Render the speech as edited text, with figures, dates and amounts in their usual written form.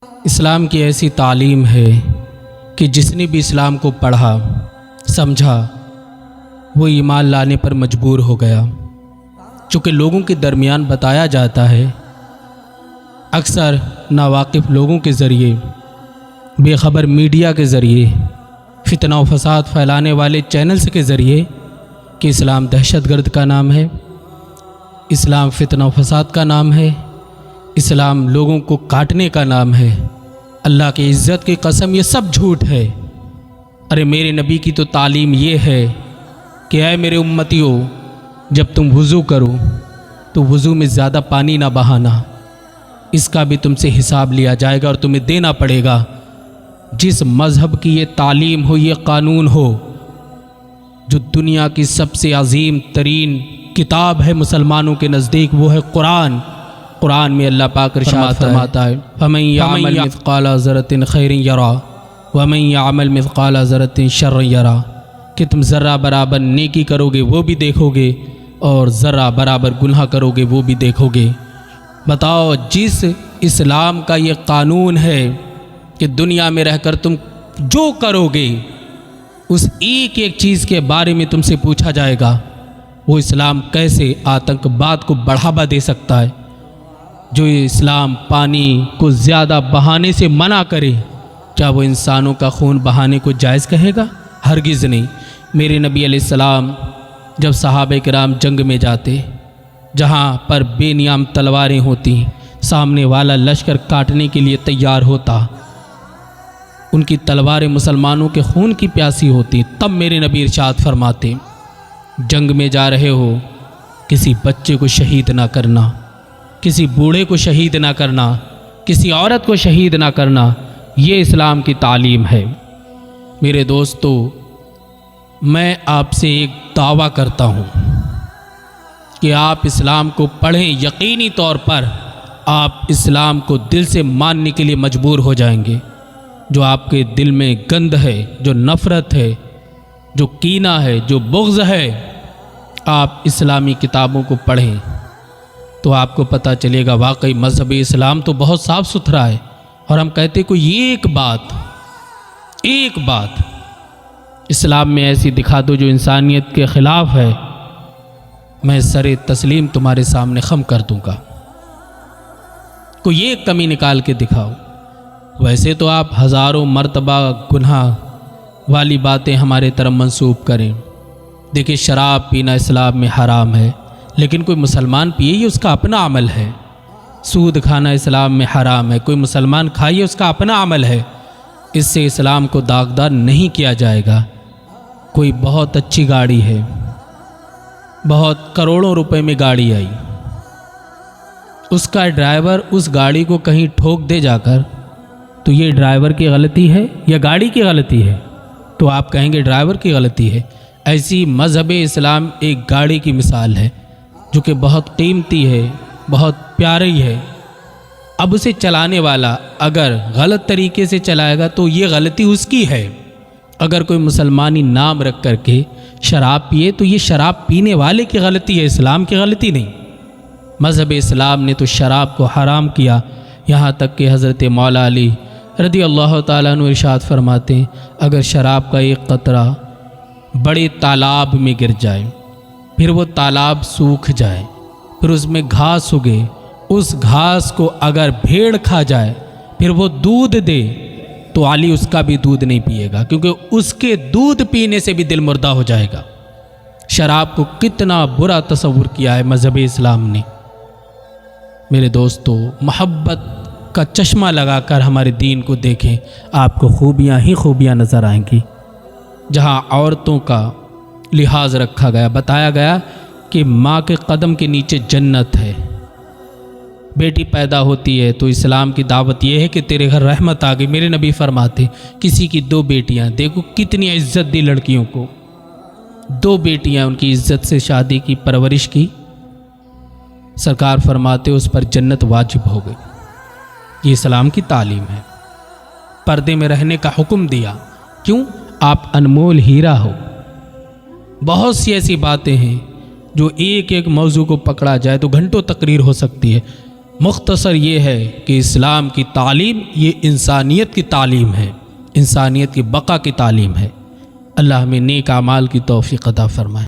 اسلام کی ایسی تعلیم ہے کہ جس نے بھی اسلام کو پڑھا سمجھا وہ ایمان لانے پر مجبور ہو گیا۔ چونکہ لوگوں کے درمیان بتایا جاتا ہے، اکثر ناواقف لوگوں کے ذریعے، بے خبر میڈیا کے ذریعے، فتنہ و فساد پھیلانے والے چینلز کے ذریعے کہ اسلام دہشت گرد کا نام ہے، اسلام فتنہ و فساد کا نام ہے، اسلام لوگوں کو کاٹنے کا نام ہے۔ اللہ کی عزت کی قسم یہ سب جھوٹ ہے۔ ارے میرے نبی کی تو تعلیم یہ ہے کہ اے میرے امتیوں، جب تم وضو کرو تو وضو میں زیادہ پانی نہ بہانا، اس کا بھی تم سے حساب لیا جائے گا اور تمہیں دینا پڑے گا۔ جس مذہب کی یہ تعلیم ہو، یہ قانون ہو، جو دنیا کی سب سے عظیم ترین کتاب ہے مسلمانوں کے نزدیک، وہ ہے قرآن۔ قرآن میں اللہ پاک ارشاد فرماتا ہے فَمَن يَعْمَلْ مِثْقَالَ ذَرَّةٍ خَيْرٍ يَرَهُ وَمَن يَعْمَلْ مِثْقَالَ ذَرَّةٍ شَرًّا يَرَهُ، کہ تم ذرہ برابر نیکی کرو گے وہ بھی دیکھو گے اور ذرہ برابر گناہ کرو گے وہ بھی دیکھو گے۔ بتاؤ، جس اسلام کا یہ قانون ہے کہ دنیا میں رہ کر تم جو کرو گے اس ایک ایک چیز کے بارے میں تم سے پوچھا جائے گا، وہ اسلام کیسے آتنکواد کو بڑھاوا دے سکتا ہے؟ جو اسلام پانی کو زیادہ بہانے سے منع کرے، کیا وہ انسانوں کا خون بہانے کو جائز کہے گا؟ ہرگز نہیں۔ میرے نبی علیہ السلام جب صحابہ کرام جنگ میں جاتے، جہاں پر بے نیام تلواریں ہوتی، سامنے والا لشکر کاٹنے کے لیے تیار ہوتا، ان کی تلواریں مسلمانوں کے خون کی پیاسی ہوتی، تب میرے نبی ارشاد فرماتے، جنگ میں جا رہے ہو کسی بچے کو شہید نہ کرنا، کسی بوڑھے کو شہید نہ کرنا، کسی عورت کو شہید نہ کرنا، یہ اسلام کی تعلیم ہے۔ میرے دوستو، میں آپ سے ایک دعویٰ کرتا ہوں کہ آپ اسلام کو پڑھیں، یقینی طور پر آپ اسلام کو دل سے ماننے کے لیے مجبور ہو جائیں گے۔ جو آپ کے دل میں گند ہے، جو نفرت ہے، جو کینہ ہے، جو بغض ہے، آپ اسلامی کتابوں کو پڑھیں تو آپ کو پتہ چلے گا واقعی مذہب اسلام تو بہت صاف ستھرا ہے۔ اور ہم کہتے کوئی ایک بات اسلام میں ایسی دکھا دو جو انسانیت کے خلاف ہے، میں سر تسلیم تمہارے سامنے خم کر دوں گا۔ کوئی ایک کمی نکال کے دکھاؤ۔ ویسے تو آپ ہزاروں مرتبہ گناہ والی باتیں ہمارے طرف منسوب کریں۔ دیکھیں، شراب پینا اسلام میں حرام ہے، لیکن کوئی مسلمان پیے یہ اس کا اپنا عمل ہے۔ سود کھانا اسلام میں حرام ہے، کوئی مسلمان کھائے اس کا اپنا عمل ہے، اس سے اسلام کو داغدار نہیں کیا جائے گا۔ کوئی بہت اچھی گاڑی ہے، بہت کروڑوں روپے میں گاڑی آئی، اس کا ڈرائیور اس گاڑی کو کہیں ٹھوک دے جا کر، تو یہ ڈرائیور کی غلطی ہے یا گاڑی کی غلطی ہے؟ تو آپ کہیں گے ڈرائیور کی غلطی ہے۔ ایسی مذہب اسلام ایک گاڑی کی مثال ہے جو کہ بہت قیمتی ہے، بہت پیاری ہے۔ اب اسے چلانے والا اگر غلط طریقے سے چلائے گا تو یہ غلطی اس کی ہے۔ اگر کوئی مسلمانی نام رکھ کر کے شراب پیے تو یہ شراب پینے والے کی غلطی ہے، اسلام کی غلطی نہیں۔ مذہب اسلام نے تو شراب کو حرام کیا، یہاں تک کہ حضرت مولا علی رضی اللہ تعالیٰ عنہ ارشاد فرماتے ہیں، اگر شراب کا ایک قطرہ بڑے تالاب میں گر جائے، پھر وہ تالاب سوکھ جائے، پھر اس میں گھاس اگے، اس گھاس کو اگر بھیڑ کھا جائے، پھر وہ دودھ دے، تو علی اس کا بھی دودھ نہیں پیے گا، کیونکہ اس کے دودھ پینے سے بھی دل مردہ ہو جائے گا۔ شراب کو کتنا برا تصور کیا ہے مذہب اسلام نے۔ میرے دوستو، محبت کا چشمہ لگا کر ہمارے دین کو دیکھیں، آپ کو خوبیاں ہی خوبیاں نظر آئیں گی۔ جہاں عورتوں کا لحاظ رکھا گیا، بتایا گیا کہ ماں کے قدم کے نیچے جنت ہے۔ بیٹی پیدا ہوتی ہے تو اسلام کی دعوت یہ ہے کہ تیرے گھر رحمت آ گئی۔ میرے نبی فرماتے، کسی کی 2 بیٹیاں، دیکھو کتنی عزت دی لڑکیوں کو، 2 بیٹیاں، ان کی عزت سے شادی کی، پرورش کی، سرکار فرماتے اس پر جنت واجب ہو گئی۔ یہ اسلام کی تعلیم ہے۔ پردے میں رہنے کا حکم دیا، کیوں؟ آپ انمول ہیرا ہو۔ بہت سی ایسی باتیں ہیں جو ایک ایک موضوع کو پکڑا جائے تو گھنٹوں تقریر ہو سکتی ہے، مختصر یہ ہے کہ اسلام کی تعلیم یہ انسانیت کی تعلیم ہے، انسانیت کی بقا کی تعلیم ہے۔ اللہ ہمیں نیک اعمال کی توفیق عطا فرمائے۔